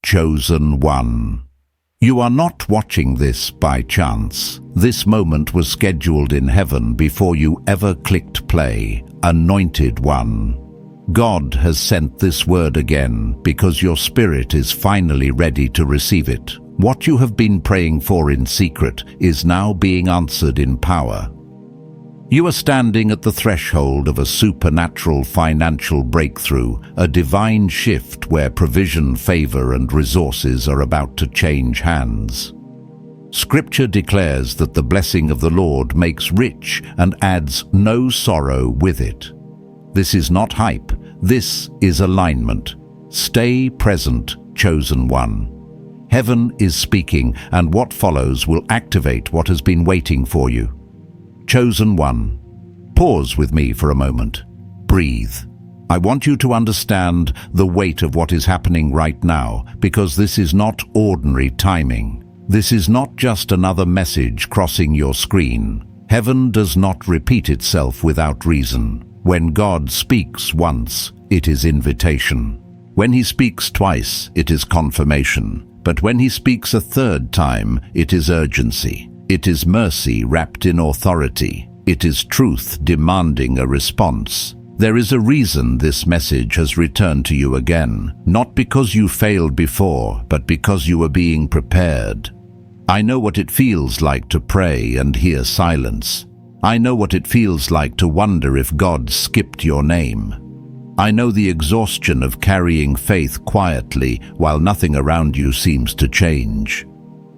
chosen one. You are not watching this by chance. This moment was scheduled in heaven before you ever clicked play. Anointed one. God has sent this word again because your spirit is finally ready to receive it. What you have been praying for in secret is now being answered in power. You are standing at the threshold of a supernatural financial breakthrough, a divine shift where provision, favor, and resources are about to change hands. Scripture declares that the blessing of the Lord makes rich and adds no sorrow with it. This is not hype, this is alignment. Stay present, chosen one. Heaven is speaking, and what follows will activate what has been waiting for you. Chosen one, pause with me for a moment. Breathe. I want you to understand the weight of what is happening right now, because this is not ordinary timing. This is not just another message crossing your screen. Heaven does not repeat itself without reason. When God speaks once, it is invitation. When he speaks twice, it is confirmation. But when he speaks a third time, it is urgency. It is mercy wrapped in authority. It is truth demanding a response. There is a reason this message has returned to you again, not because you failed before, but because you are being prepared. I know what it feels like to pray and hear silence. I know what it feels like to wonder if God skipped your name. I know the exhaustion of carrying faith quietly while nothing around you seems to change.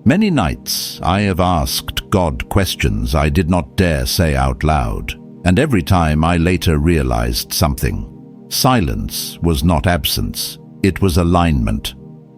Many nights I have asked God questions I did not dare say out loud, and every time I later realized something. Silence was not absence, it was alignment.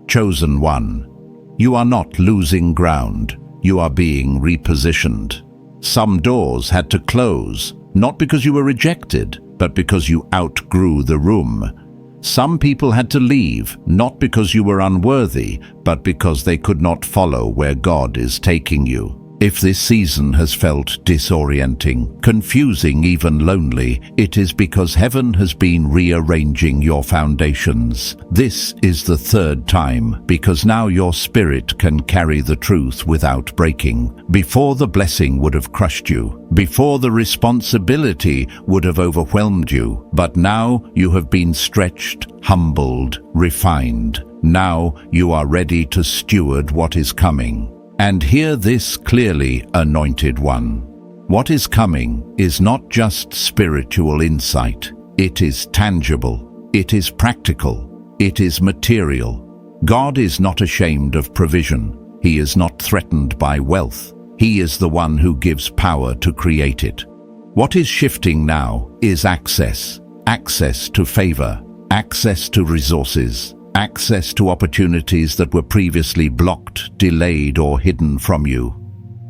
Chosen one. You are not losing ground, you are being repositioned. Some doors had to close, not because you were rejected, but because you outgrew the room. Some people had to leave, not because you were unworthy, but because they could not follow where God is taking you. If this season has felt disorienting, confusing, even lonely, it is because heaven has been rearranging your foundations. This is the third time, because now your spirit can carry the truth without breaking. Before the blessing would have crushed you, before the responsibility would have overwhelmed you, but now you have been stretched, humbled, refined. Now you are ready to steward what is coming. And hear this clearly, anointed one. What is coming is not just spiritual insight. It is tangible. It is practical. It is material. God is not ashamed of provision. He is not threatened by wealth. He is the one who gives power to create it. What is shifting now is access. Access to favor. Access to resources. Access to opportunities that were previously blocked, delayed, or hidden from you.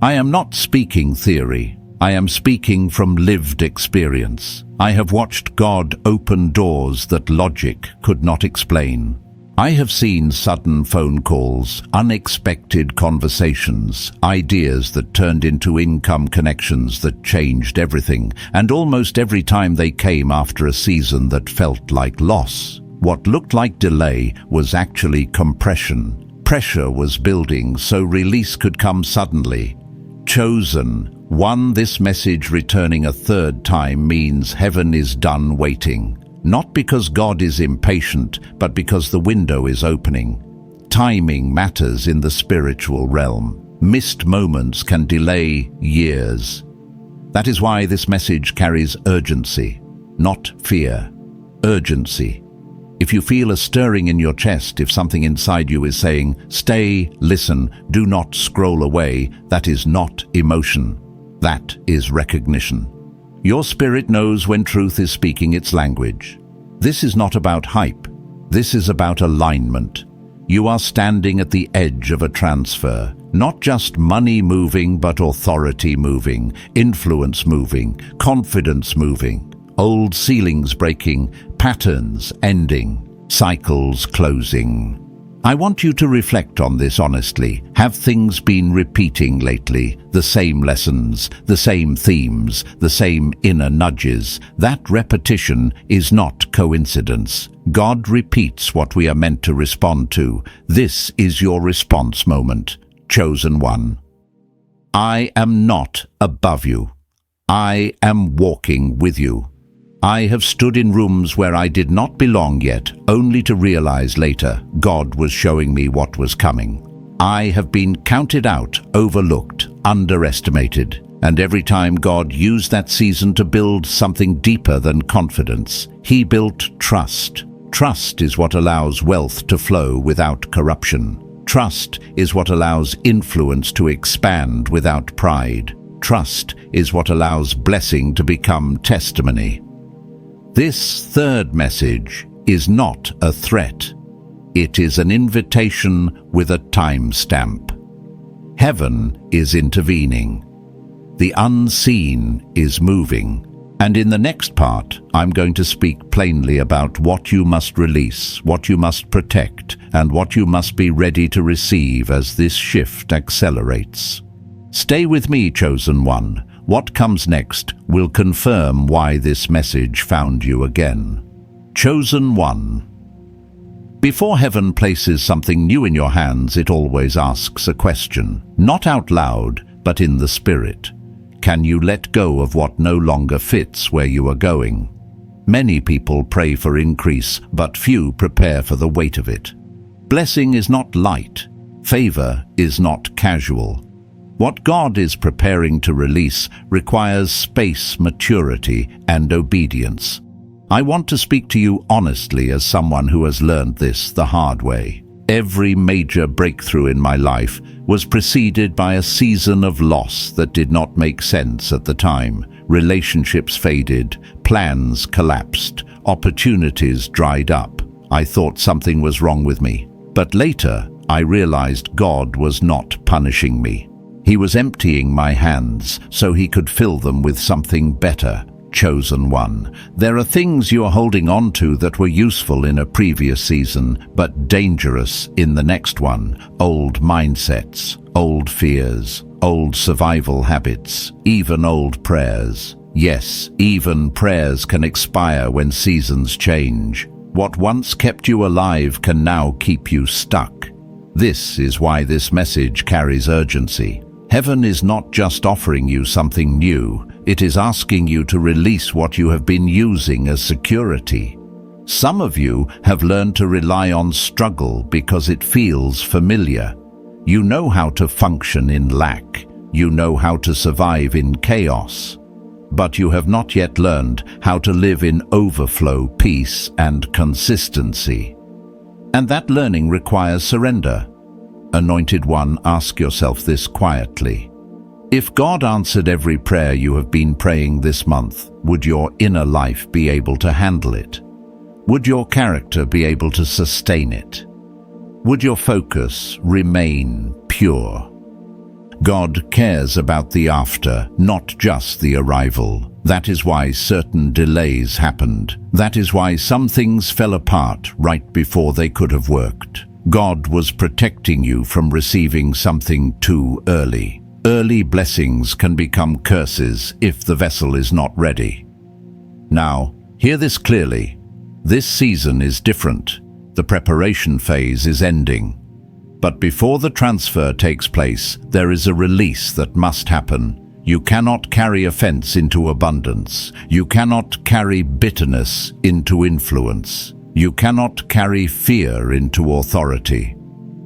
I am not speaking theory. I am speaking from lived experience. I have watched God open doors that logic could not explain. I have seen sudden phone calls, unexpected conversations, ideas that turned into income connections that changed everything, and almost every time they came after a season that felt like loss. What looked like delay was actually compression. Pressure was building so release could come suddenly. Chosen one, this message returning a third time means heaven is done waiting. Not because God is impatient, but because the window is opening. Timing matters in the spiritual realm. Missed moments can delay years. That is why this message carries urgency, not fear. Urgency. If you feel a stirring in your chest, if something inside you is saying, stay, listen, do not scroll away, that is not emotion. That is recognition. Your spirit knows when truth is speaking its language. This is not about hype. This is about alignment. You are standing at the edge of a transfer. Not just money moving, but authority moving, influence moving, confidence moving. Old ceilings breaking, patterns ending, cycles closing. I want you to reflect on this honestly. Have things been repeating lately? The same lessons, the same themes, the same inner nudges. That repetition is not coincidence. God repeats what we are meant to respond to. This is your response moment. Chosen one. I am not above you. I am walking with you. I have stood in rooms where I did not belong yet, only to realize later God was showing me what was coming. I have been counted out, overlooked, underestimated, and every time God used that season to build something deeper than confidence, He built trust. Trust is what allows wealth to flow without corruption. Trust is what allows influence to expand without pride. Trust is what allows blessing to become testimony. This third message is not a threat. It is an invitation with a timestamp. Heaven is intervening. The unseen is moving. And in the next part, I'm going to speak plainly about what you must release, what you must protect, and what you must be ready to receive as this shift accelerates. Stay with me, chosen one. What comes next will confirm why this message found you again. Chosen one. Before heaven places something new in your hands, it always asks a question, not out loud, but in the spirit. Can you let go of what no longer fits where you are going? Many people pray for increase, but few prepare for the weight of it. Blessing is not light. Favor is not casual. What God is preparing to release requires space, maturity, and obedience. I want to speak to you honestly as someone who has learned this the hard way. Every major breakthrough in my life was preceded by a season of loss that did not make sense at the time. Relationships faded, plans collapsed, opportunities dried up. I thought something was wrong with me. But later, I realized God was not punishing me. He was emptying my hands so He could fill them with something better. Chosen one. There are things you are holding on to that were useful in a previous season, but dangerous in the next one. Old mindsets, old fears, old survival habits, even old prayers. Yes, even prayers can expire when seasons change. What once kept you alive can now keep you stuck. This is why this message carries urgency. Heaven is not just offering you something new, it is asking you to release what you have been using as security. Some of you have learned to rely on struggle because it feels familiar. You know how to function in lack. You know how to survive in chaos. But you have not yet learned how to live in overflow, peace, and consistency. And that learning requires surrender. Anointed one, ask yourself this quietly. If God answered every prayer you have been praying this month, would your inner life be able to handle it? Would your character be able to sustain it? Would your focus remain pure? God cares about the after, not just the arrival. That is why certain delays happened. That is why some things fell apart right before they could have worked. God was protecting you from receiving something too early. Early blessings can become curses if the vessel is not ready. Now, hear this clearly. This season is different. The preparation phase is ending. But before the transfer takes place, there is a release that must happen. You cannot carry offense into abundance. You cannot carry bitterness into influence. You cannot carry fear into authority.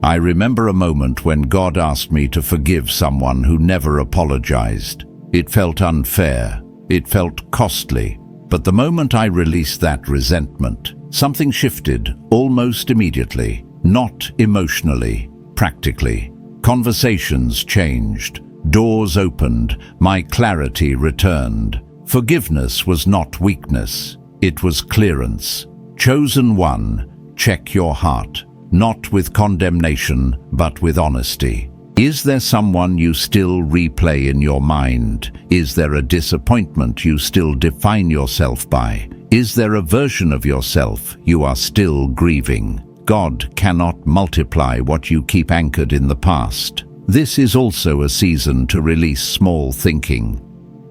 I remember a moment when God asked me to forgive someone who never apologized. It felt unfair. It felt costly. But the moment I released that resentment, something shifted almost immediately. Not emotionally, practically. Conversations changed. Doors opened. My clarity returned. Forgiveness was not weakness. It was clearance. Chosen one, check your heart, not with condemnation, but with honesty. Is there someone you still replay in your mind? Is there a disappointment you still define yourself by? Is there a version of yourself you are still grieving? God cannot multiply what you keep anchored in the past. This is also a season to release small thinking.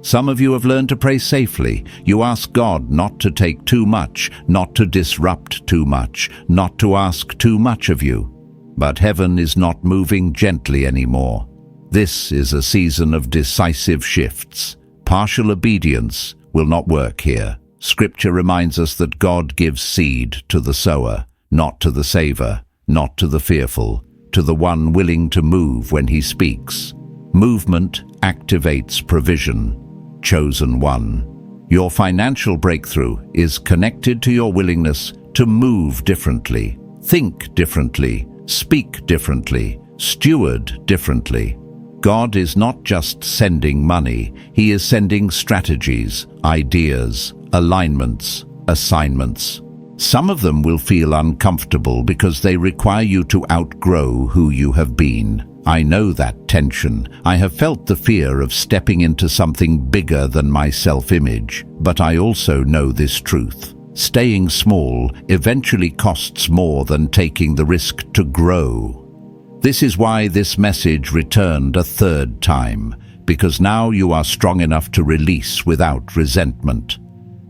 Some of you have learned to pray safely. You ask God not to take too much, not to disrupt too much, not to ask too much of you. But heaven is not moving gently anymore. This is a season of decisive shifts. Partial obedience will not work here. Scripture reminds us that God gives seed to the sower, not to the saver, not to the fearful, to the one willing to move when he speaks. Movement activates provision. Chosen one. Your financial breakthrough is connected to your willingness to move differently, think differently, speak differently, steward differently. God is not just sending money, He is sending strategies, ideas, alignments, assignments. Some of them will feel uncomfortable because they require you to outgrow who you have been. I know that tension. I have felt the fear of stepping into something bigger than my self-image, but I also know this truth. Staying small eventually costs more than taking the risk to grow. This is why this message returned a third time, because now you are strong enough to release without resentment.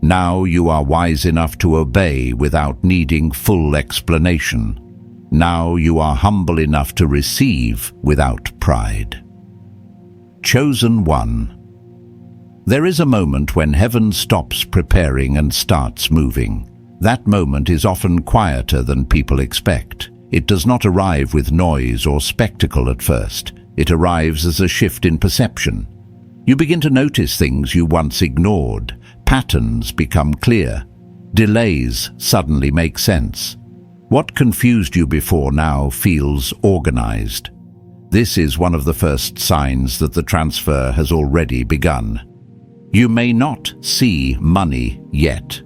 Now you are wise enough to obey without needing full explanation. Now you are humble enough to receive without pride. Chosen one. There is a moment when heaven stops preparing and starts moving. That moment is often quieter than people expect. It does not arrive with noise or spectacle at first. It arrives as a shift in perception. You begin to notice things you once ignored. Patterns become clear. Delays suddenly make sense. What confused you before now feels organized. This is one of the first signs that the transfer has already begun. You may not see money yet.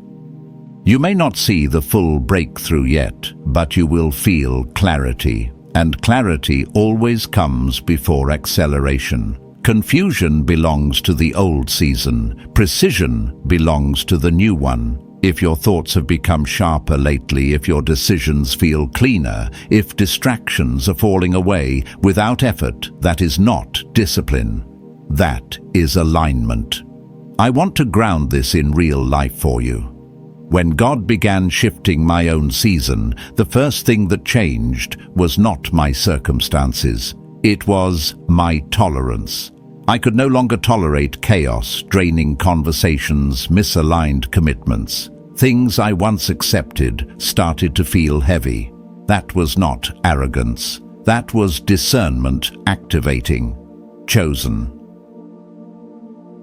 You may not see the full breakthrough yet, but you will feel clarity. And clarity always comes before acceleration. Confusion belongs to the old season. Precision belongs to the new one. If your thoughts have become sharper lately, if your decisions feel cleaner, if distractions are falling away without effort, that is not discipline. That is alignment. I want to ground this in real life for you. When God began shifting my own season, the first thing that changed was not my circumstances. It was my tolerance. I could no longer tolerate chaos, draining conversations, misaligned commitments. Things I once accepted started to feel heavy. That was not arrogance. That was discernment activating. Chosen.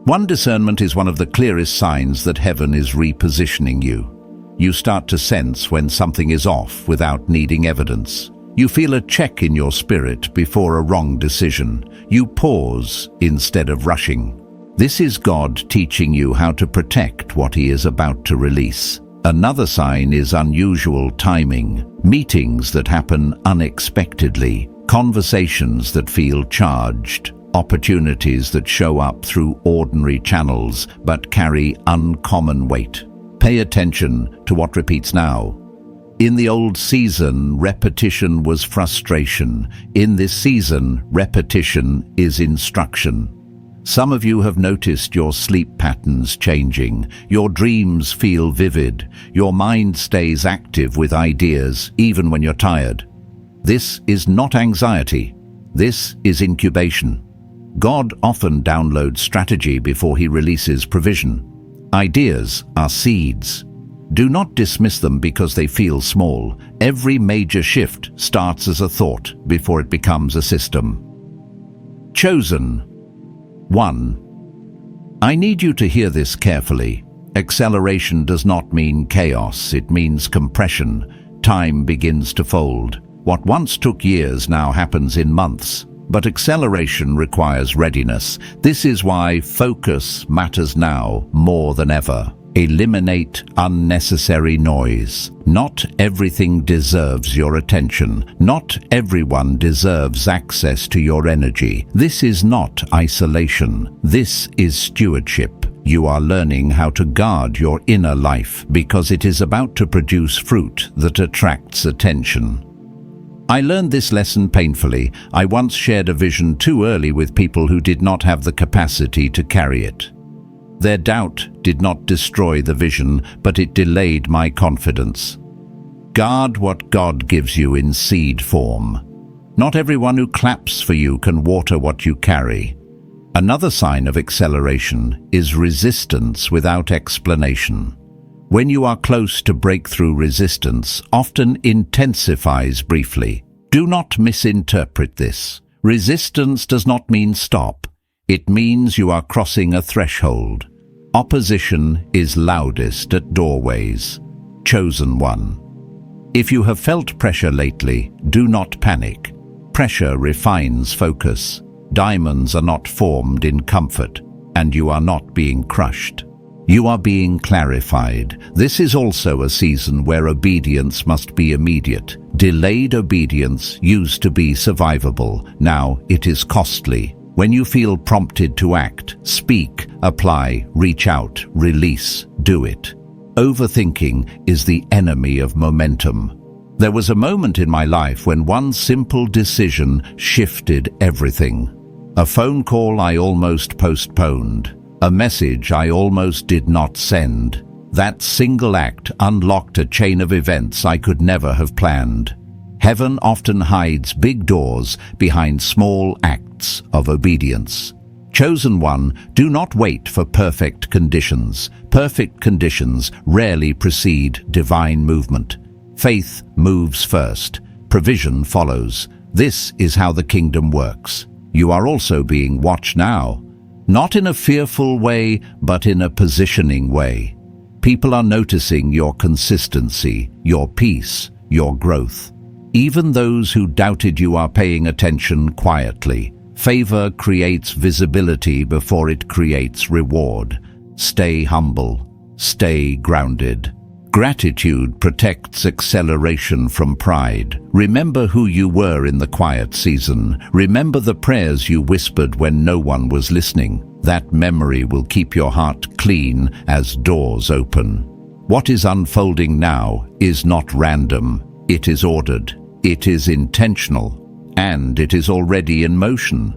One discernment is one of the clearest signs that heaven is repositioning you. You start to sense when something is off without needing evidence. You feel a check in your spirit before a wrong decision. You pause instead of rushing. This is God teaching you how to protect what He is about to release. Another sign is unusual timing. Meetings that happen unexpectedly. Conversations that feel charged. Opportunities that show up through ordinary channels but carry uncommon weight. Pay attention to what repeats now. In the old season, repetition was frustration. In this season, repetition is instruction. Some of you have noticed your sleep patterns changing. Your dreams feel vivid. Your mind stays active with ideas, even when you're tired. This is not anxiety. This is incubation. God often downloads strategy before He releases provision. Ideas are seeds. Do not dismiss them because they feel small. Every major shift starts as a thought before it becomes a system. Chosen. 1. I need you to hear this carefully. Acceleration does not mean chaos, it means compression. Time begins to fold. What once took years now happens in months. But acceleration requires readiness. This is why focus matters now more than ever. Eliminate unnecessary noise. Not everything deserves your attention. Not everyone deserves access to your energy. This is not isolation. This is stewardship. You are learning how to guard your inner life because it is about to produce fruit that attracts attention. I learned this lesson painfully. I once shared a vision too early with people who did not have the capacity to carry it. Their doubt did not destroy the vision, but it delayed my confidence. Guard what God gives you in seed form. Not everyone who claps for you can water what you carry. Another sign of acceleration is resistance without explanation. When you are close to breakthrough, resistance often intensifies briefly. Do not misinterpret this. Resistance does not mean stop. It means you are crossing a threshold. Opposition is loudest at doorways. Chosen one. If you have felt pressure lately, do not panic. Pressure refines focus. Diamonds are not formed in comfort, and you are not being crushed. You are being clarified. This is also a season where obedience must be immediate. Delayed obedience used to be survivable. Now it is costly. When you feel prompted to act, speak, apply, reach out, release, do it. Overthinking is the enemy of momentum. There was a moment in my life when one simple decision shifted everything. A phone call I almost postponed. A message I almost did not send. That single act unlocked a chain of events I could never have planned. Heaven often hides big doors behind small acts of obedience. Chosen one, do not wait for perfect conditions. Perfect conditions rarely precede divine movement. Faith moves first. Provision follows. This is how the kingdom works. You are also being watched now. Not in a fearful way, but in a positioning way. People are noticing your consistency, your peace, your growth. Even those who doubted you are paying attention quietly. Favor creates visibility before it creates reward. Stay humble. Stay grounded. Gratitude protects acceleration from pride. Remember who you were in the quiet season. Remember the prayers you whispered when no one was listening. That memory will keep your heart clean as doors open. What is unfolding now is not random. It is ordered. It is intentional. And it is already in motion.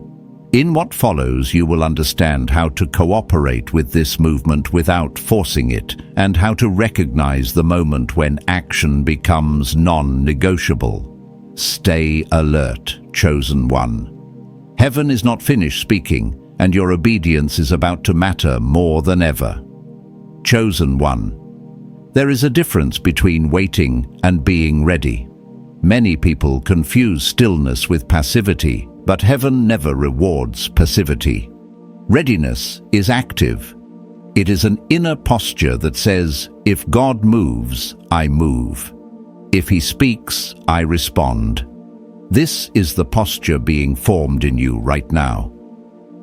In what follows, you will understand how to cooperate with this movement without forcing it, and how to recognize the moment when action becomes non-negotiable. Stay alert, chosen one. Heaven is not finished speaking, and your obedience is about to matter more than ever. Chosen one. There is a difference between waiting and being ready. Many people confuse stillness with passivity, but heaven never rewards passivity. Readiness is active. It is an inner posture that says, if God moves, I move. If He speaks, I respond. This is the posture being formed in you right now.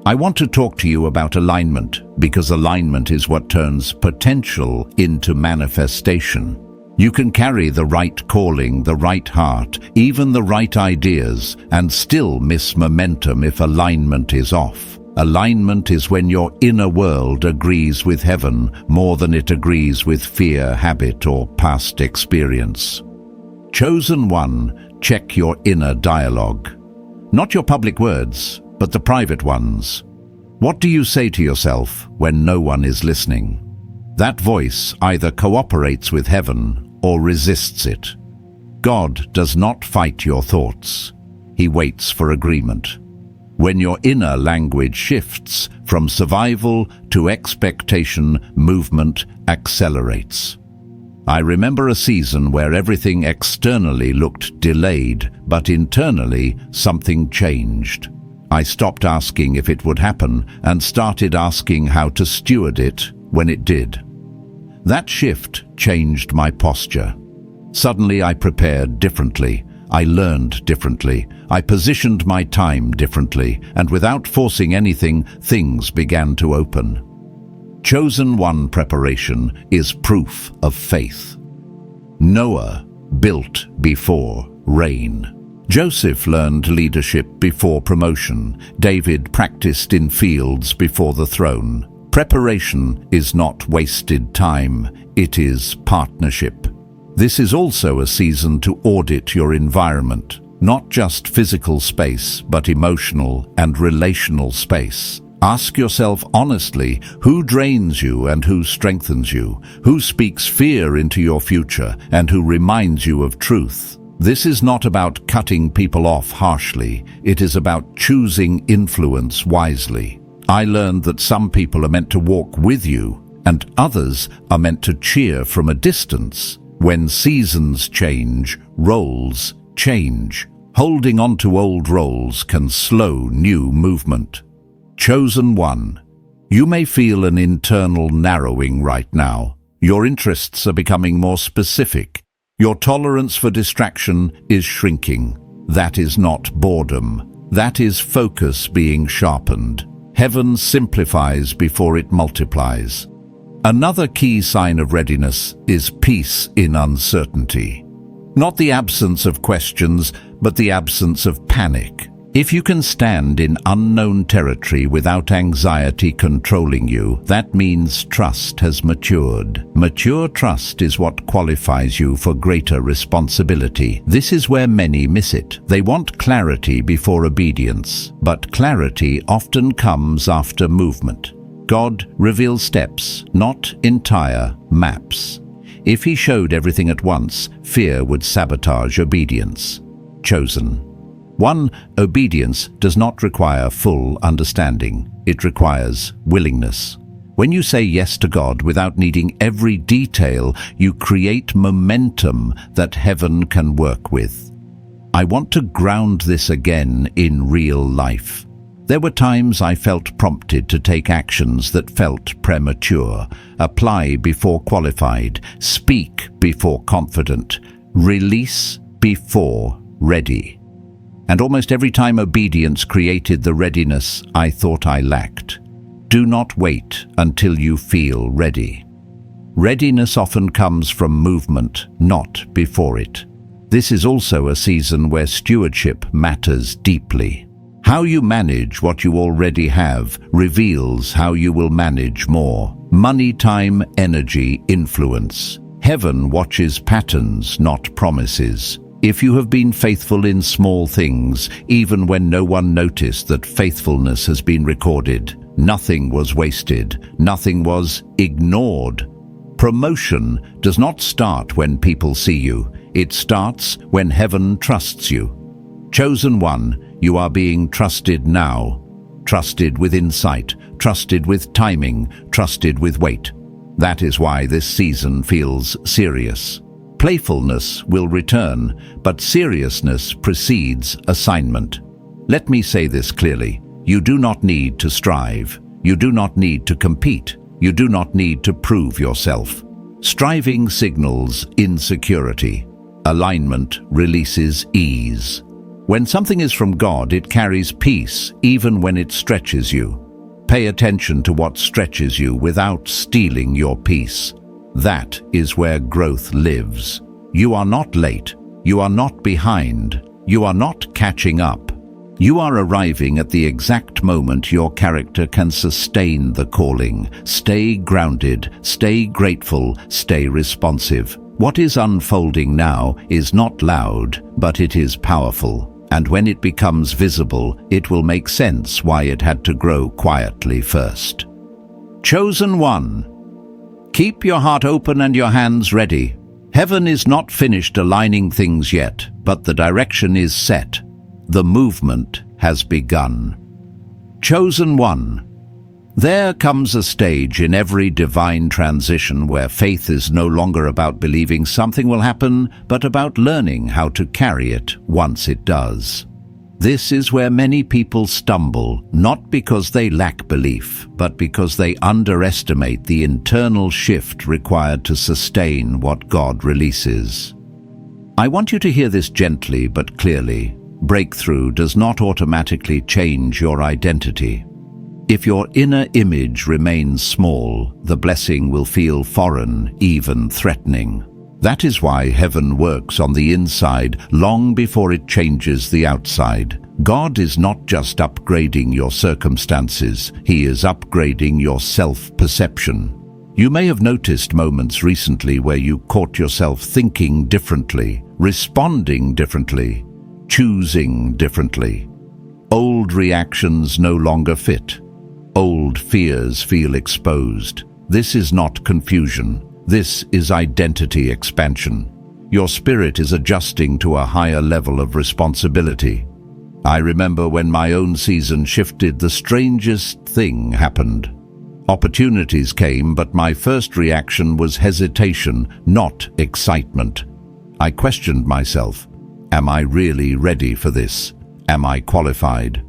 I want to talk to you about alignment, because alignment is what turns potential into manifestation. You can carry the right calling, the right heart, even the right ideas, and still miss momentum if alignment is off. Alignment is when your inner world agrees with heaven more than it agrees with fear, habit, or past experience. Chosen one, check your inner dialogue. Not your public words, but the private ones. What do you say to yourself when no one is listening? That voice either cooperates with heaven or resists it. God does not fight your thoughts. He waits for agreement. When your inner language shifts from survival to expectation, movement accelerates. I remember a season where everything externally looked delayed, but internally something changed. I stopped asking if it would happen and started asking how to steward it when it did. That shift changed my posture. Suddenly I prepared differently. I learned differently. I positioned my time differently, and without forcing anything, things began to open. Chosen one preparation is proof of faith. Noah built before rain. Joseph learned leadership before promotion. David practiced in fields before the throne. Preparation is not wasted time, it is partnership. This is also a season to audit your environment, not just physical space, but emotional and relational space. Ask yourself honestly, who drains you and who strengthens you? Who speaks fear into your future and who reminds you of truth? This is not about cutting people off harshly. It is about choosing influence wisely. I learned that some people are meant to walk with you and others are meant to cheer from a distance. When seasons change, roles change. Holding on to old roles can slow new movement. Chosen one. You may feel an internal narrowing right now. Your interests are becoming more specific. Your tolerance for distraction is shrinking. That is not boredom. That is focus being sharpened. Heaven simplifies before it multiplies. Another key sign of readiness is peace in uncertainty. Not the absence of questions, but the absence of panic. If you can stand in unknown territory without anxiety controlling you, that means trust has matured. Mature trust is what qualifies you for greater responsibility. This is where many miss it. They want clarity before obedience, but clarity often comes after movement. God reveals steps, not entire maps. If he showed everything at once, fear would sabotage obedience. Chosen. 1. Obedience does not require full understanding. It requires willingness. When you say yes to God without needing every detail, you create momentum that heaven can work with. I want to ground this again in real life. There were times I felt prompted to take actions that felt premature, apply before qualified, speak before confident, release before ready. And almost every time obedience created the readiness I thought I lacked. Do not wait until you feel ready. Readiness often comes from movement, not before it. This is also a season where stewardship matters deeply. How you manage what you already have reveals how you will manage more. Money, time, energy, influence. Heaven watches patterns, not promises. If you have been faithful in small things, even when no one noticed that faithfulness has been recorded, nothing was wasted, nothing was ignored. Promotion does not start when people see you. It starts when heaven trusts you. Chosen one, you are being trusted now. Trusted with insight, trusted with timing, trusted with weight. That is why this season feels serious. Playfulness will return, but seriousness precedes assignment. Let me say this clearly. You do not need to strive. You do not need to compete. You do not need to prove yourself. Striving signals insecurity. Alignment releases ease. When something is from God, it carries peace, even when it stretches you. Pay attention to what stretches you without stealing your peace. That is where growth lives. You are not late. You are not behind. You are not catching up. You are arriving at the exact moment your character can sustain the calling. Stay grounded, stay grateful, stay responsive. What is unfolding now is not loud, but it is powerful. And when it becomes visible, it will make sense why it had to grow quietly first. Chosen one. Keep your heart open and your hands ready. Heaven is not finished aligning things yet, but the direction is set. The movement has begun. Chosen one. There comes a stage in every divine transition where faith is no longer about believing something will happen, but about learning how to carry it once it does. This is where many people stumble, not because they lack belief, but because they underestimate the internal shift required to sustain what God releases. I want you to hear this gently but clearly. Breakthrough does not automatically change your identity. If your inner image remains small, the blessing will feel foreign, even threatening. That is why heaven works on the inside long before it changes the outside. God is not just upgrading your circumstances, He is upgrading your self-perception. You may have noticed moments recently where you caught yourself thinking differently, responding differently, choosing differently. Old reactions no longer fit. Old fears feel exposed. This is not confusion. This is identity expansion. Your spirit is adjusting to a higher level of responsibility. I remember when my own season shifted, the strangest thing happened. Opportunities came, but my first reaction was hesitation, not excitement. I questioned myself. Am I really ready for this? Am I qualified?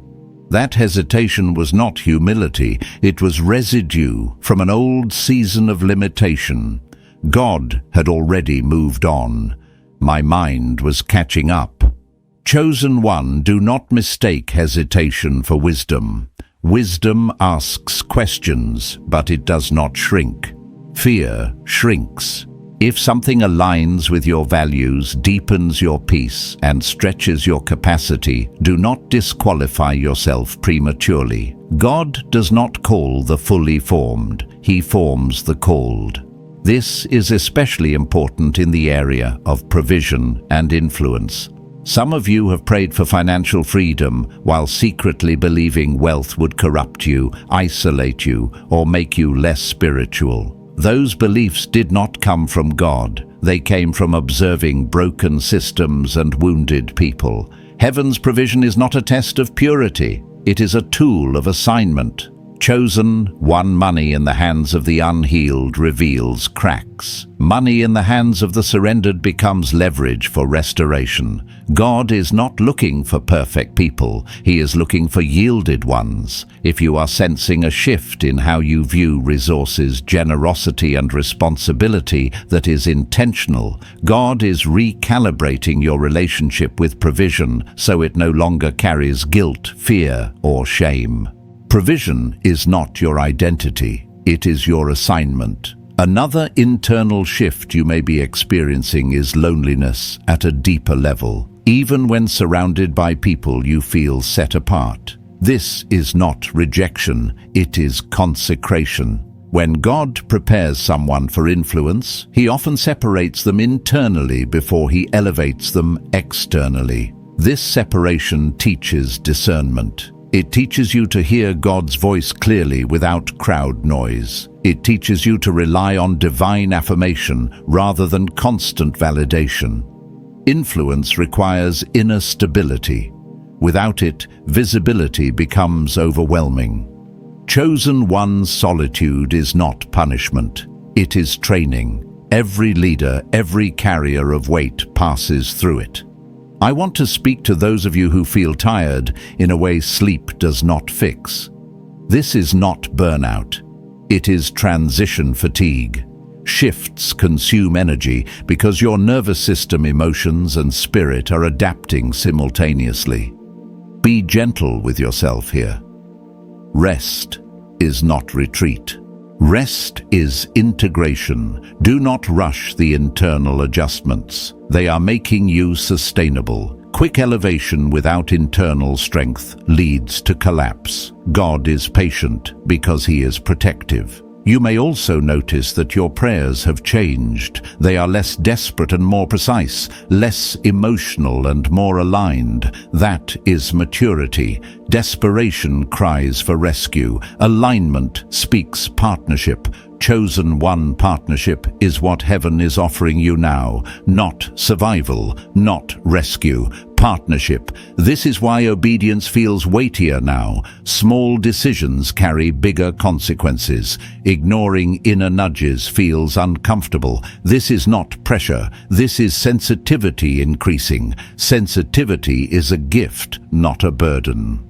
That hesitation was not humility, it was residue from an old season of limitation. God had already moved on. My mind was catching up. Chosen one, do not mistake hesitation for wisdom. Wisdom asks questions, but it does not shrink. Fear shrinks. If something aligns with your values, deepens your peace, and stretches your capacity, do not disqualify yourself prematurely. God does not call the fully formed, He forms the called. This is especially important in the area of provision and influence. Some of you have prayed for financial freedom while secretly believing wealth would corrupt you, isolate you, or make you less spiritual. Those beliefs did not come from God. They came from observing broken systems and wounded people. Heaven's provision is not a test of purity. It is a tool of assignment. Chosen one, money in the hands of the unhealed reveals cracks. Money in the hands of the surrendered becomes leverage for restoration. God is not looking for perfect people. He is looking for yielded ones. If you are sensing a shift in how you view resources, generosity, and responsibility that is intentional, God is recalibrating your relationship with provision so it no longer carries guilt, fear, or shame. Provision is not your identity, it is your assignment. Another internal shift you may be experiencing is loneliness at a deeper level. Even when surrounded by people, you feel set apart. This is not rejection, it is consecration. When God prepares someone for influence, He often separates them internally before He elevates them externally. This separation teaches discernment. It teaches you to hear God's voice clearly without crowd noise. It teaches you to rely on divine affirmation rather than constant validation. Influence requires inner stability. Without it, visibility becomes overwhelming. Chosen one's solitude is not punishment. It is training. Every leader, every carrier of weight passes through it. I want to speak to those of you who feel tired in a way sleep does not fix. This is not burnout. It is transition fatigue. Shifts consume energy because your nervous system, emotions, and spirit are adapting simultaneously. Be gentle with yourself here. Rest is not retreat. Rest is integration. Do not rush the internal adjustments. They are making you sustainable. Quick elevation without internal strength leads to collapse. God is patient because He is protective. You may also notice that your prayers have changed. They are less desperate and more precise, less emotional and more aligned. That is maturity. Desperation cries for rescue. Alignment speaks partnership. Chosen one partnership is what heaven is offering you now. Not survival, not rescue. Partnership. This is why obedience feels weightier now. Small decisions carry bigger consequences. Ignoring inner nudges feels uncomfortable. This is not pressure. This is sensitivity increasing. Sensitivity is a gift, not a burden.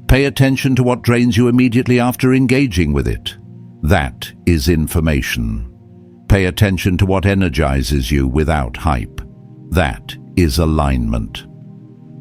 Pay attention to what drains you immediately after engaging with it. That is information. Pay attention to what energizes you without hype. That is alignment.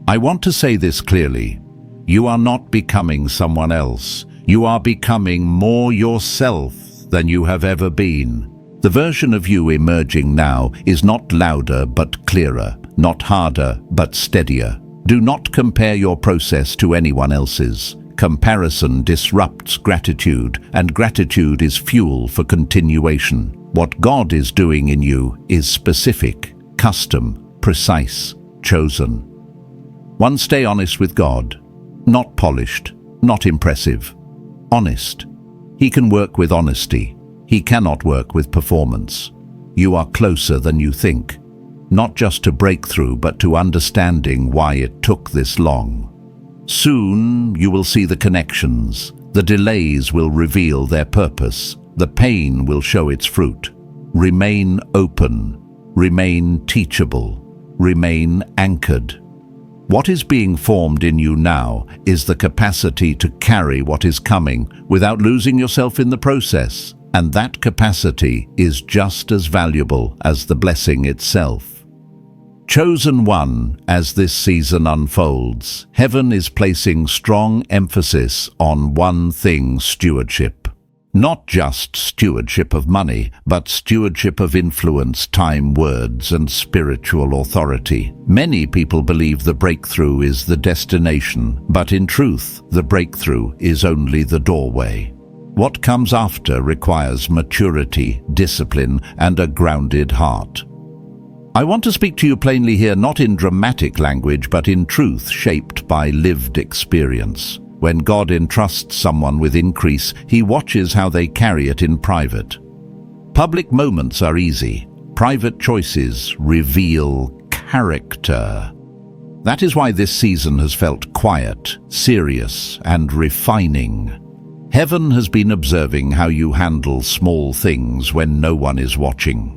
I want to say this clearly. You are not becoming someone else. You are becoming more yourself than you have ever been. The version of you emerging now is not louder but clearer, not harder but steadier. Do not compare your process to anyone else's. Comparison disrupts gratitude, and gratitude is fuel for continuation. What God is doing in you is specific, custom, precise, chosen. 1. Stay honest with God. Not polished, not impressive. Honest. He can work with honesty. He cannot work with performance. You are closer than you think. Not just to breakthrough, but to understanding why it took this long. Soon you will see the connections. The delays will reveal their purpose. The pain will show its fruit. Remain open. Remain teachable. Remain anchored. What is being formed in you now is the capacity to carry what is coming without losing yourself in the process. And that capacity is just as valuable as the blessing itself. Chosen one, as this season unfolds, heaven is placing strong emphasis on one thing: stewardship. Not just stewardship of money, but stewardship of influence, time, words, and spiritual authority. Many people believe the breakthrough is the destination, but in truth, the breakthrough is only the doorway. What comes after requires maturity, discipline, and a grounded heart. I want to speak to you plainly here, not in dramatic language, but in truth shaped by lived experience. When God entrusts someone with increase, He watches how they carry it in private. Public moments are easy. Private choices reveal character. That is why this season has felt quiet, serious, and refining. Heaven has been observing how you handle small things when no one is watching.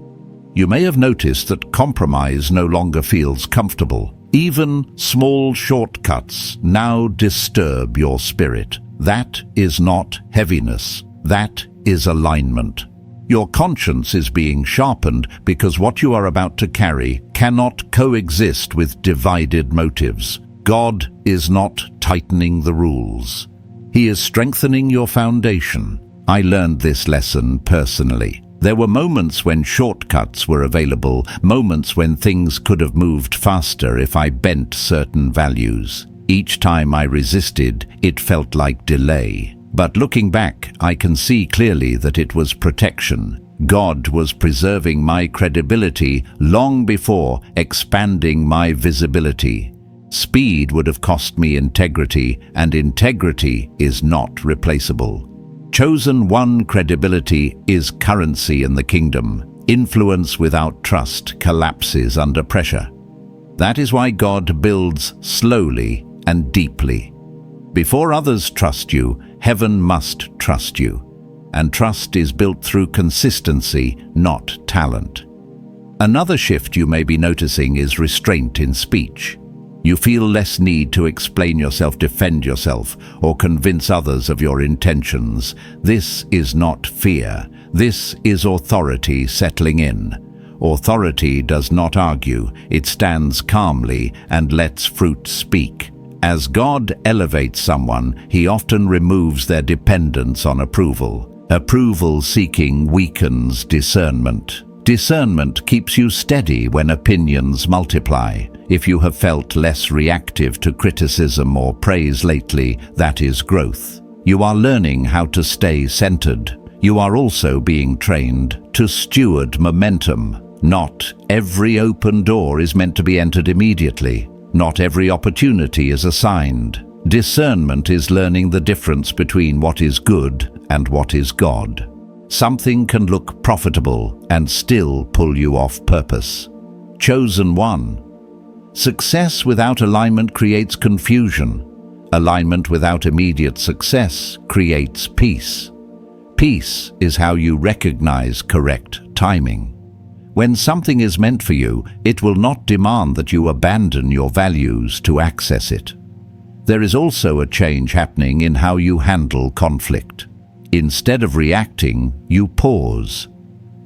You may have noticed that compromise no longer feels comfortable. Even small shortcuts now disturb your spirit. That is not heaviness. That is alignment. Your conscience is being sharpened because what you are about to carry cannot coexist with divided motives. God is not tightening the rules. He is strengthening your foundation. I learned this lesson personally. There were moments when shortcuts were available, moments when things could have moved faster if I bent certain values. Each time I resisted, it felt like delay. But looking back, I can see clearly that it was protection. God was preserving my credibility long before expanding my visibility. Speed would have cost me integrity, and integrity is not replaceable. Chosen one credibility is currency in the kingdom. Influence without trust collapses under pressure. That is why God builds slowly and deeply. Before others trust you, heaven must trust you. And trust is built through consistency, not talent. Another shift you may be noticing is restraint in speech. You feel less need to explain yourself, defend yourself, or convince others of your intentions. This is not fear. This is authority settling in. Authority does not argue. It stands calmly and lets fruit speak. As God elevates someone, He often removes their dependence on approval. Approval seeking weakens discernment. Discernment keeps you steady when opinions multiply. If you have felt less reactive to criticism or praise lately, that is growth. You are learning how to stay centered. You are also being trained to steward momentum. Not every open door is meant to be entered immediately. Not every opportunity is assigned. Discernment is learning the difference between what is good and what is God. Something can look profitable and still pull you off purpose. Chosen one. Success without alignment creates confusion. Alignment without immediate success creates peace. Peace is how you recognize correct timing. When something is meant for you, it will not demand that you abandon your values to access it. There is also a change happening in how you handle conflict. Instead of reacting, you pause.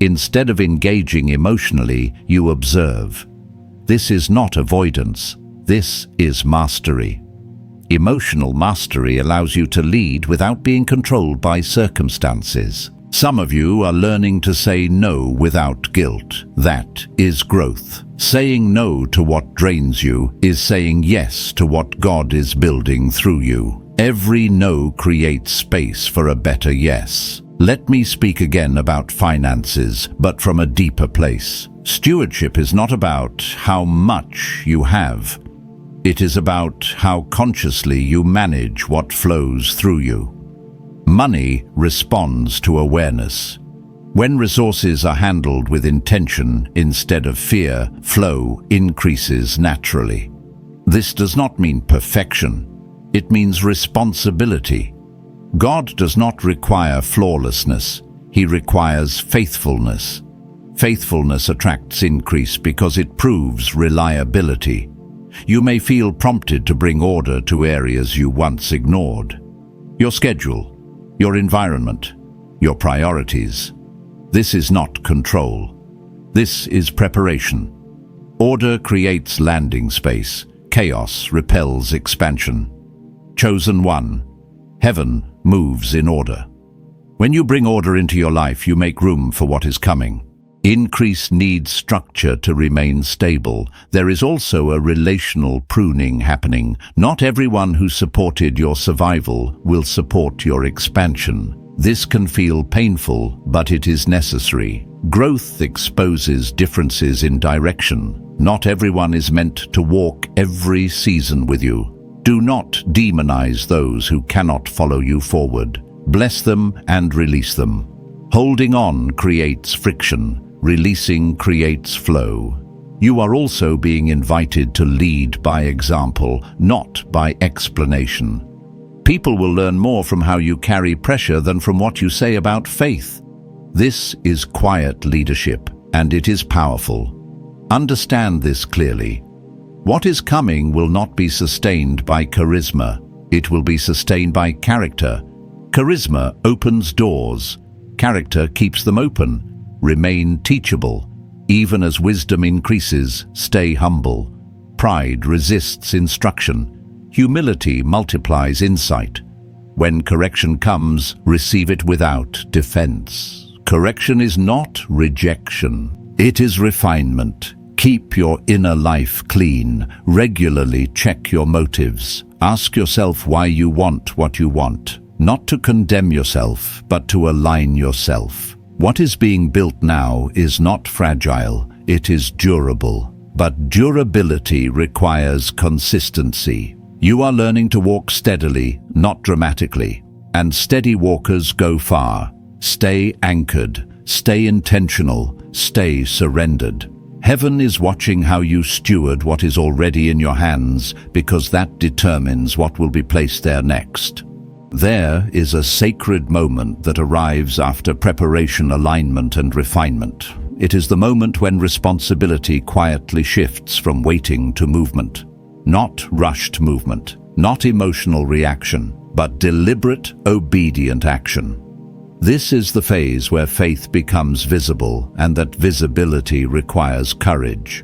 Instead of engaging emotionally, you observe. This is not avoidance. This is mastery. Emotional mastery allows you to lead without being controlled by circumstances. Some of you are learning to say no without guilt. That is growth. Saying no to what drains you is saying yes to what God is building through you. Every no creates space for a better yes. Let me speak again about finances, but from a deeper place. Stewardship is not about how much you have. It is about how consciously you manage what flows through you. Money responds to awareness. When resources are handled with intention instead of fear, flow increases naturally. This does not mean perfection. It means responsibility. God does not require flawlessness. He requires faithfulness. Faithfulness attracts increase because it proves reliability. You may feel prompted to bring order to areas you once ignored. Your schedule, your environment, your priorities. This is not control. This is preparation. Order creates landing space. Chaos repels expansion. Chosen one. Heaven moves in order. When you bring order into your life, you make room for what is coming. Increase needs structure to remain stable. There is also a relational pruning happening. Not everyone who supported your survival will support your expansion. This can feel painful, but it is necessary. Growth exposes differences in direction. Not everyone is meant to walk every season with you. Do not demonize those who cannot follow you forward. Bless them and release them. Holding on creates friction. Releasing creates flow. You are also being invited to lead by example, not by explanation. People will learn more from how you carry pressure than from what you say about faith. This is quiet leadership, and it is powerful. Understand this clearly. What is coming will not be sustained by charisma. It will be sustained by character. Charisma opens doors. Character keeps them open. Remain teachable. Even as wisdom increases, stay humble. Pride resists instruction. Humility multiplies insight. When correction comes, receive it without defense. Correction is not rejection. It is refinement. Keep your inner life clean. Regularly check your motives. Ask yourself why you want what you want. Not to condemn yourself, but to align yourself. What is being built now is not fragile, it is durable. But durability requires consistency. You are learning to walk steadily, not dramatically. And steady walkers go far. Stay anchored, stay intentional, stay surrendered. Heaven is watching how you steward what is already in your hands, because that determines what will be placed there next. There is a sacred moment that arrives after preparation, alignment, and refinement. It is the moment when responsibility quietly shifts from waiting to movement. Not rushed movement, not emotional reaction, but deliberate, obedient action. This is the phase where faith becomes visible, and that visibility requires courage.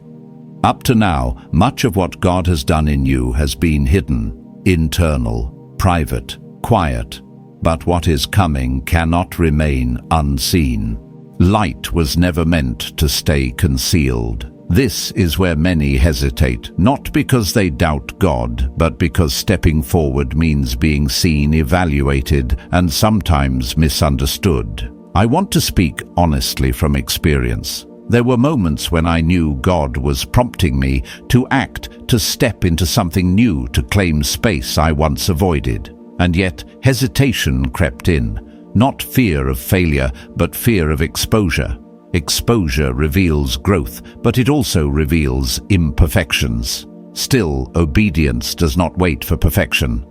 Up to now, much of what God has done in you has been hidden, internal, private, quiet, but what is coming cannot remain unseen. Light was never meant to stay concealed. This is where many hesitate, not because they doubt God, but because stepping forward means being seen, evaluated, and sometimes misunderstood. I want to speak honestly from experience. There were moments when I knew God was prompting me to act, to step into something new, to claim space I once avoided. And yet hesitation crept in, not fear of failure, but fear of exposure. Exposure reveals growth, but it also reveals imperfections. Still, obedience does not wait for perfection.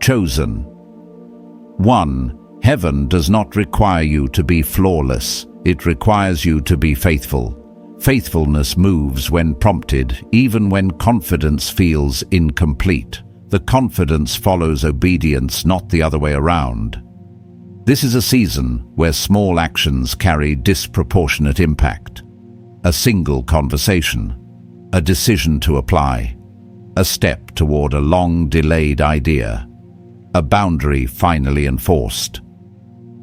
Chosen. 1. Heaven does not require you to be flawless. It requires you to be faithful. Faithfulness moves when prompted, even when confidence feels incomplete. The confidence follows obedience, not the other way around. This is a season where small actions carry disproportionate impact. A single conversation, a decision to apply, a step toward a long-delayed idea, a boundary finally enforced.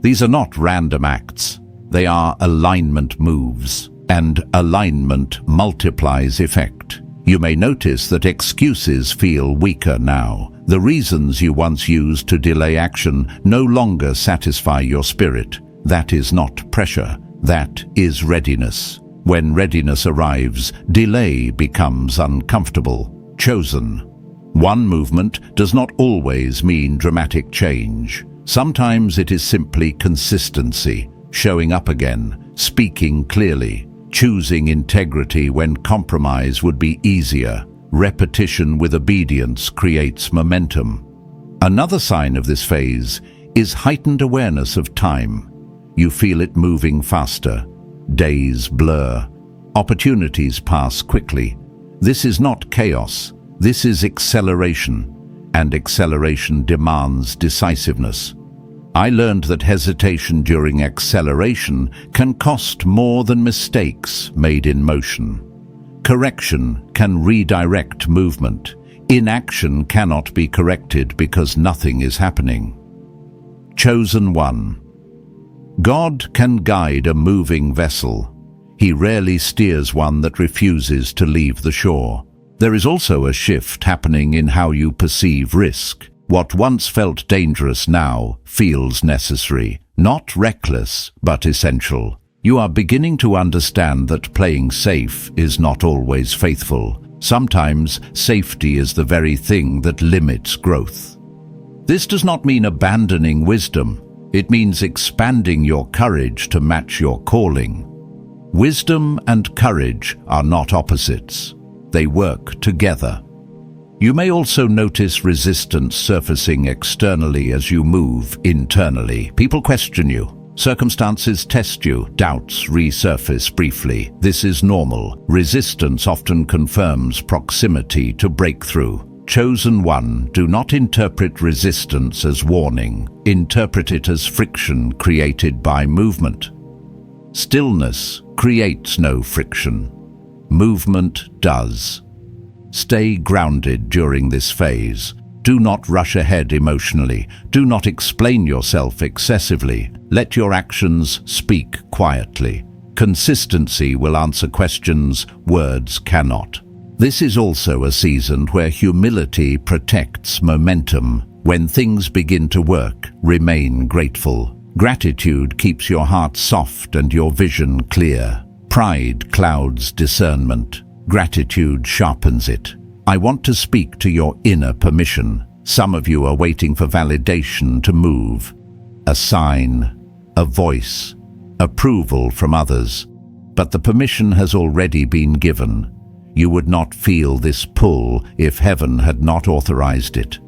These are not random acts. They are alignment moves, and alignment multiplies effect. You may notice that excuses feel weaker now. The reasons you once used to delay action no longer satisfy your spirit. That is not pressure. That is readiness. When readiness arrives, delay becomes uncomfortable. Chosen. One movement does not always mean dramatic change. Sometimes it is simply consistency, showing up again, speaking clearly, choosing integrity when compromise would be easier. Repetition with obedience creates momentum. Another sign of this phase is heightened awareness of time. You feel it moving faster. Days blur. Opportunities pass quickly. This is not chaos. This is acceleration, and acceleration demands decisiveness. I learned that hesitation during acceleration can cost more than mistakes made in motion. Correction can redirect movement. Inaction cannot be corrected because nothing is happening. Chosen one. God can guide a moving vessel. He rarely steers one that refuses to leave the shore. There is also a shift happening in how you perceive risk. What once felt dangerous now feels necessary. Not reckless, but essential. You are beginning to understand that playing safe is not always faithful. Sometimes safety is the very thing that limits growth. This does not mean abandoning wisdom. It means expanding your courage to match your calling. Wisdom and courage are not opposites. They work together. You may also notice resistance surfacing externally as you move internally. People question you. Circumstances test you. Doubts resurface briefly. This is normal. Resistance often confirms proximity to breakthrough. Chosen one, do not interpret resistance as warning. Interpret it as friction created by movement. Stillness creates no friction. Movement does. Stay grounded during this phase. Do not rush ahead emotionally. Do not explain yourself excessively. Let your actions speak quietly. Consistency will answer questions words cannot. This is also a season where humility protects momentum. When things begin to work, remain grateful. Gratitude keeps your heart soft and your vision clear. Pride clouds discernment. Gratitude sharpens it. I want to speak to your inner permission. Some of you are waiting for validation to move. A sign, a voice, approval from others. But the permission has already been given. You would not feel this pull if heaven had not authorized it.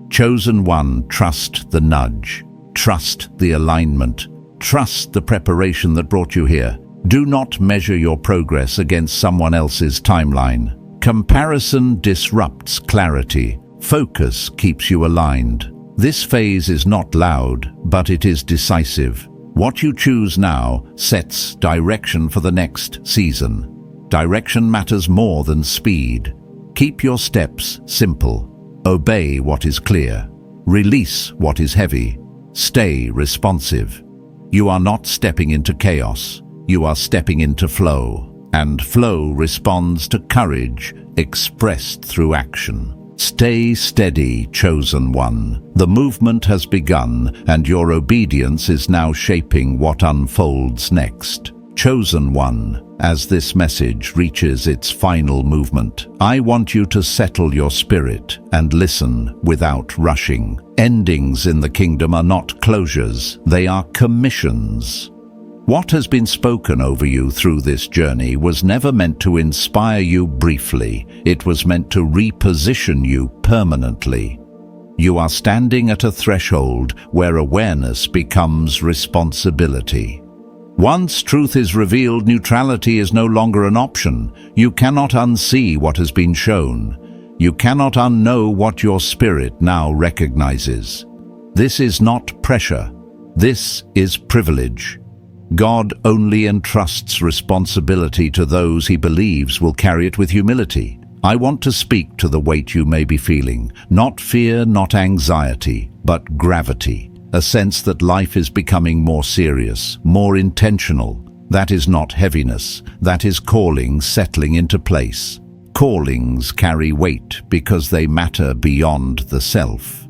Chosen one, trust the nudge. Trust the alignment. Trust the preparation that brought you here. Do not measure your progress against someone else's timeline. Comparison disrupts clarity. Focus keeps you aligned. This phase is not loud, but it is decisive. What you choose now sets direction for the next season. Direction matters more than speed. Keep your steps simple. Obey what is clear. Release what is heavy. Stay responsive. You are not stepping into chaos. You are stepping into flow. And flow responds to courage expressed through action. Stay steady, chosen one. The movement has begun, and your obedience is now shaping what unfolds next. Chosen one, as this message reaches its final movement, I want you to settle your spirit and listen without rushing. Endings in the kingdom are not closures, they are commissions. What has been spoken over you through this journey was never meant to inspire you briefly. It was meant to reposition you permanently. You are standing at a threshold where awareness becomes responsibility. Once truth is revealed, neutrality is no longer an option. You cannot unsee what has been shown. You cannot unknow what your spirit now recognizes. This is not pressure. This is privilege. God only entrusts responsibility to those he believes will carry it with humility. I want to speak to the weight you may be feeling. Not fear, not anxiety, but gravity. a sense that life is becoming more serious, more intentional. That is not heaviness, that is calling settling into place. Callings carry weight because they matter beyond the self.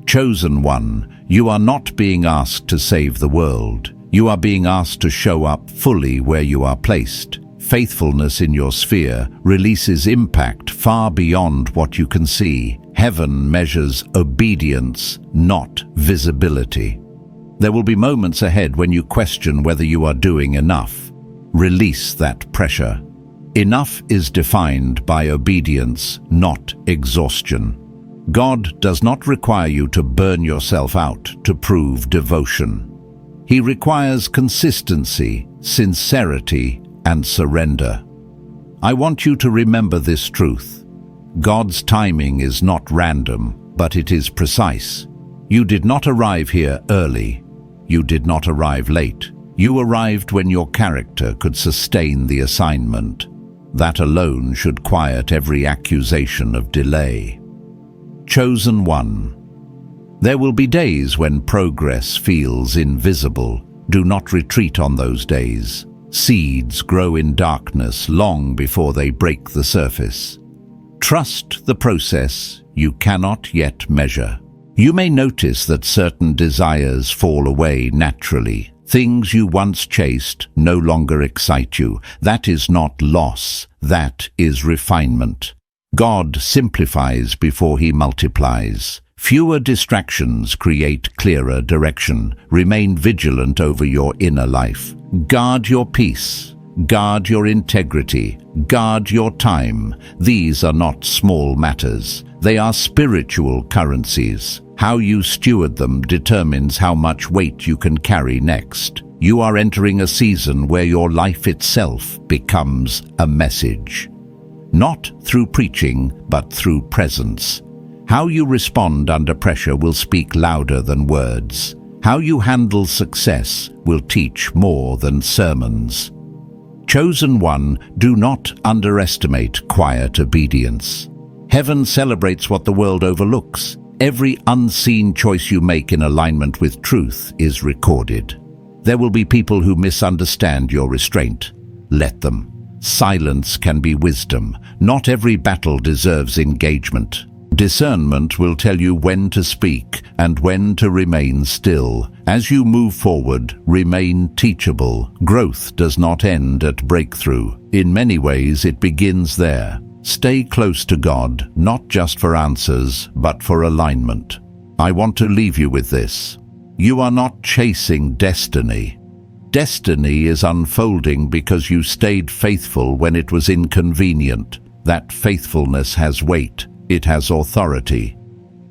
Chosen one, you are not being asked to save the world. You are being asked to show up fully where you are placed. Faithfulness in your sphere releases impact far beyond what you can see. Heaven measures obedience, not visibility. There will be moments ahead when you question whether you are doing enough. Release that pressure. Enough is defined by obedience, not exhaustion. God does not require you to burn yourself out to prove devotion. He requires consistency, sincerity, and surrender. I want you to remember this truth. God's timing is not random, but it is precise. You did not arrive here early. You did not arrive late. You arrived when your character could sustain the assignment. That alone should quiet every accusation of delay. Chosen one. There will be days when progress feels invisible. Do not retreat on those days. Seeds grow in darkness long before they break the surface. Trust the process you cannot yet measure. You may notice that certain desires fall away naturally. Things you once chased no longer excite you. That is not loss, that is refinement. God simplifies before he multiplies. Fewer distractions create clearer direction. Remain vigilant over your inner life. Guard your peace. Guard your integrity. Guard your time. These are not small matters. They are spiritual currencies. How you steward them determines how much weight you can carry next. You are entering a season where your life itself becomes a message. Not through preaching, but through presence. How you respond under pressure will speak louder than words. How you handle success will teach more than sermons. Chosen one, do not underestimate quiet obedience. Heaven celebrates what the world overlooks. Every unseen choice you make in alignment with truth is recorded. There will be people who misunderstand your restraint. Let them. Silence can be wisdom. Not every battle deserves engagement. Discernment will tell you when to speak and when to remain still. As you move forward, remain teachable. Growth does not end at breakthrough. In many ways, it begins there. Stay close to God, not just for answers, but for alignment. I want to leave you with this. You are not chasing destiny. Destiny is unfolding because you stayed faithful when it was inconvenient. That faithfulness has weight. It has authority.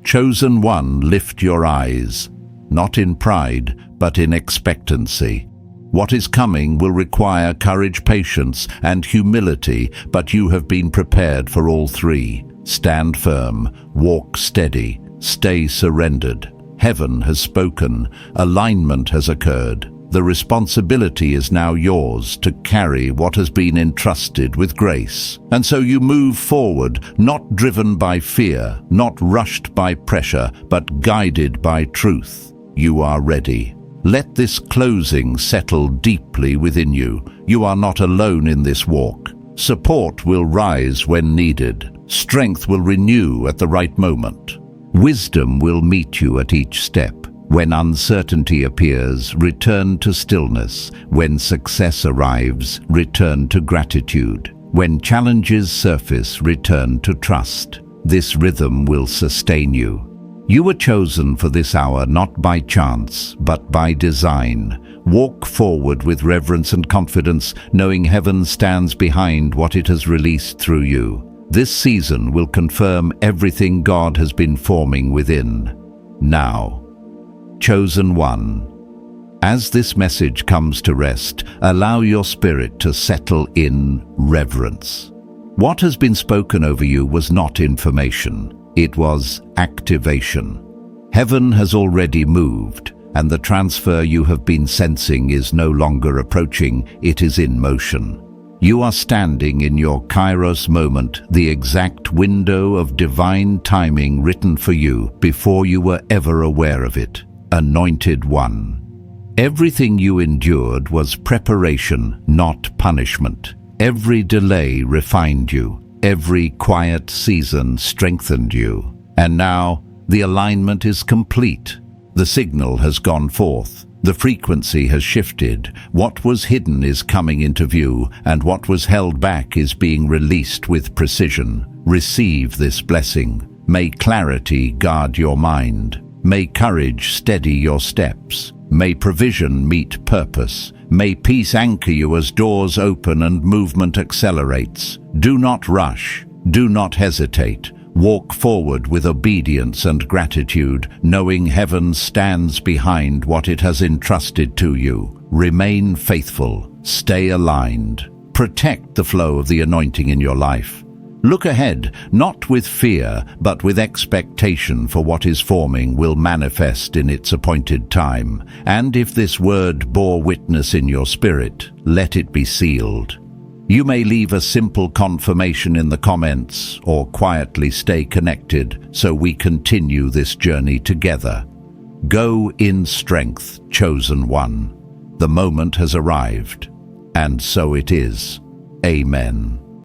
Chosen one, lift your eyes, not in pride, but in expectancy. What is coming will require courage, patience, and humility, but you have been prepared for all three. Stand firm, walk steady, stay surrendered. Heaven has spoken, alignment has occurred. The responsibility is now yours to carry what has been entrusted with grace. And so you move forward, not driven by fear, not rushed by pressure, but guided by truth. You are ready. Let this closing settle deeply within you. You are not alone in this walk. Support will rise when needed. Strength will renew at the right moment. Wisdom will meet you at each step. When uncertainty appears, return to stillness. When success arrives, return to gratitude. When challenges surface, return to trust. This rhythm will sustain you. You were chosen for this hour not by chance, but by design. Walk forward with reverence and confidence, knowing heaven stands behind what it has released through you. This season will confirm everything God has been forming within. Now, chosen one, as this message comes to rest, allow your spirit to settle in reverence. What has been spoken over you was not information. It was activation. Heaven has already moved, and the transfer you have been sensing is no longer approaching, it is in motion. You are standing in your Kairos moment, the exact window of divine timing written for you before you were ever aware of it. Anointed One. Everything you endured was preparation, not punishment. Every delay refined you. Every quiet season strengthened you. And now, the alignment is complete. The signal has gone forth. The frequency has shifted. What was hidden is coming into view, and what was held back is being released with precision. Receive this blessing. May clarity guard your mind. May courage steady your steps. May provision meet purpose. May peace anchor you as doors open and movement accelerates. Do not rush. Do not hesitate. Walk forward with obedience and gratitude, knowing heaven stands behind what it has entrusted to you. Remain faithful. Stay aligned. Protect the flow of the anointing in your life. Look ahead, not with fear, but with expectation, for what is forming will manifest in its appointed time. And if this word bore witness in your spirit, let it be sealed. You may leave a simple confirmation in the comments or quietly stay connected so we continue this journey together. Go in strength, chosen one. The moment has arrived, and so it is. Amen.